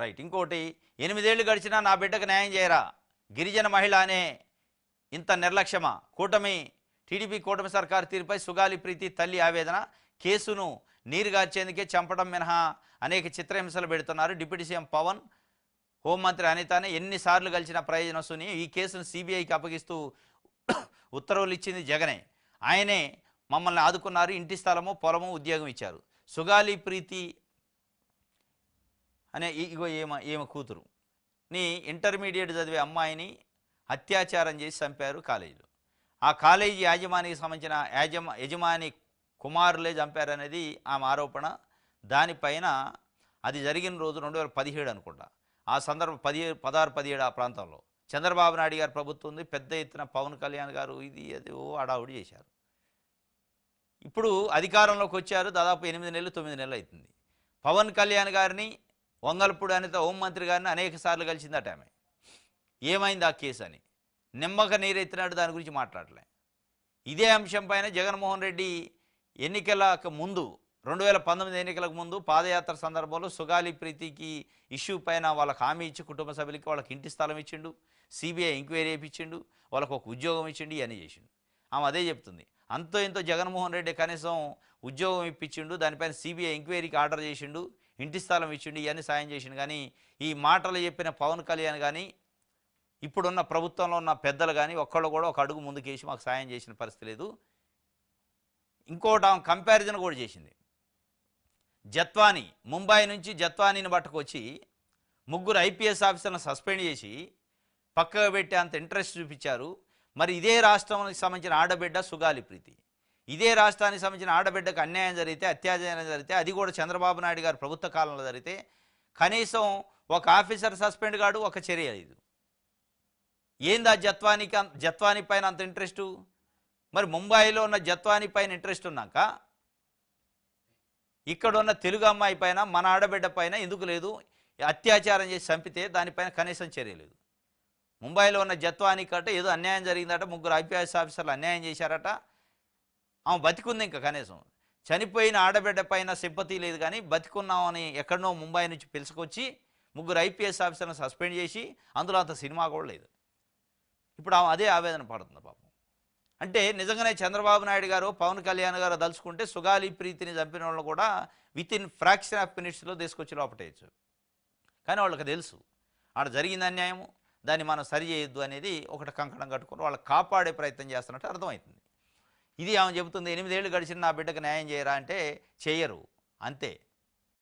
Right. ఇంకోటి 8 ఏళ్లు గడిచినా నా బిడ్డకు న్యాయం చేయరా, గిరిజన మహిళ అనే ఇంత నిర్లక్ష్యమా, టీడీపీ కూటమి సర్కారు తీరుపై సుగాలి ప్రీతి తల్లి ఆవేదన, కేసును నీరుగార్చేందుకే చంపడం మినహా అనేక చిత్రహింసలు పెడుతున్నారు. డిప్యూటీ సీఎం పవన్, హోంమంత్రి అనితనే ఎన్నిసార్లు కలిసిన ప్రయోజనం శూన్యం. ఈ కేసును సిబిఐకి అప్పగిస్తూ ఉత్తర్వులు ఇచ్చింది జగనే. ఆయనే మమ్మల్ని ఆదుకున్నారు, ఇంటి స్థలము పొలము ఉద్యోగం ఇచ్చారు. సుగాలి ప్రీతి అనే ఇగో ఈమె కూతురు నీ ఇంటర్మీడియట్ చదివే అమ్మాయిని అత్యాచారం చేసి చంపారు కాలేజీలో. ఆ కాలేజీ యాజమానికి సంబంధించిన యజమాని కుమారులే చంపారనేది ఆమె ఆరోపణ. దానిపైన అది జరిగిన రోజు 2017 అనుకుంటా. ఆ సందర్భం 16-17 ఆ ప్రాంతంలో చంద్రబాబు నాయుడు గారి ప్రభుత్వం ఉంది. పెద్ద ఎత్తున పవన్ కళ్యాణ్ గారు ఇది అది హడావుడి చేశారు. ఇప్పుడు అధికారంలోకి వచ్చారు, దాదాపు 8 నెలలు 9 నెలలు అవుతుంది. పవన్ కళ్యాణ్ గారిని, వంగల్పూడి అనిత హోంమంత్రి గారిని అనేక సార్లు కలిసిందట ఆమె. ఏమైంది ఆ కేసు అని నిమ్మక నీరెత్తినట్టు దాని గురించి మాట్లాడలే. ఇదే అంశం పైన జగన్మోహన్ రెడ్డి ఎన్నికలకు ముందు 2019 ఎన్నికలకు ముందు పాదయాత్ర సందర్భంలో సుగాలి ప్రీతికి ఇష్యూ పైన వాళ్ళకి హామీ ఇచ్చి కుటుంబ సభ్యులకి వాళ్ళకి ఇంటి స్థలం ఇచ్చిండు, సిబిఐ ఎంక్వైరీ చేయించిండు, వాళ్ళకు ఒక ఉద్యోగం ఇచ్చిండు, ఇవన్నీ చేసిండు. ఆమె అదే చెప్తుంది. అంతో ఎంతో జగన్మోహన్ రెడ్డి కనీసం ఉద్యోగం ఇప్పించిండు, దానిపైన సిబిఐ ఎంక్వైరీకి ఆర్డర్ చేసిండు, ఇంటి స్థలం ఇచ్చిండు, ఇవన్నీ సాయం చేసిండు. కానీ ఈ మాటలు చెప్పిన పవన్ కళ్యాణ్ కానీ ఇప్పుడున్న ప్రభుత్వంలో ఉన్న పెద్దలు కానీ ఒక్కళ్ళు కూడా ఒక అడుగు ముందుకేసి మాకు సాయం చేసిన పరిస్థితి లేదు. ఇంకోటి ఆమె కంపారిజన్ కూడా చేసింది. జత్వాని, ముంబై నుంచి జత్వానీని పట్టుకొచ్చి 3 ఐపీఎస్ ఆఫీసర్లను సస్పెండ్ చేసి పక్కగా పెట్టి అంత ఇంట్రెస్ట్ చూపించారు. మరి ఇదే రాష్ట్రానికి సంబంధించిన ఆడబిడ్డ సుగాలి ప్రీతి, ఇదే రాష్ట్రానికి సంబంధించిన ఆడబిడ్డకు అన్యాయం జరిగితే, అత్యాచారం జరిగితే, అది కూడా చంద్రబాబు నాయుడు గారి ప్రభుత్వ కాలంలో జరిగితే కనీసం ఒక ఆఫీసర్ సస్పెండ్ కాడు, ఒక చర్య లేదు. ఏంది ఆ జత్వాని పైన అంత ఇంట్రెస్టు? మరి ముంబైలో ఉన్న జత్వాని పైన ఇంట్రెస్ట్ ఉన్నాక ఇక్కడ ఉన్న తెలుగు అమ్మాయి పైన, మన ఆడబిడ్డ పైన ఎందుకు లేదు? అత్యాచారం చేసి చంపితే దానిపైన కనీసం చర్య లేదు. ముంబైలో ఉన్న జత్వాని కట్ట ఏదో అన్యాయం జరిగిందట, 3 ఐపీఎస్ ఆఫీసర్లు అన్యాయం చేశారట, ఆమె బతికుంది. ఇంకా కనీసం చనిపోయిన ఆడబిడ్డ పైన సింపతి లేదు. కానీ బతికున్నామని ఎక్కడనో ముంబై నుంచి పిలుచుకొచ్చి 3 ఐపీఎస్ ఆఫీసర్లను సస్పెండ్ చేసి అందులో అంత సినిమా కూడా లేదు. ఇప్పుడు ఆమె అదే ఆవేదన పడుతుంది పాపం. అంటే నిజంగానే చంద్రబాబు నాయుడు గారు, పవన్ కళ్యాణ్ గారు దలుచుకుంటే సుగాలి ప్రీతిని చంపిన వాళ్ళు కూడా వితిన్ ఫ్రాక్షన్ ఆఫ్ మినిట్స్లో తీసుకొచ్చి లోపటేయచ్చు. కానీ వాళ్ళకి తెలుసు ఆడ జరిగింది అన్యాయము, దాన్ని మనం సరి చేయొద్దు అనేది ఒకటి కంకణం కట్టుకుని వాళ్ళకి కాపాడే ప్రయత్నం చేస్తున్నట్టు అర్థమవుతుంది. ఇది ఆమె చెబుతుంది. 8 ఏళ్ళు గడిచిన నా బిడ్డకు న్యాయం చేయరా అంటే చేయరు, అంతే.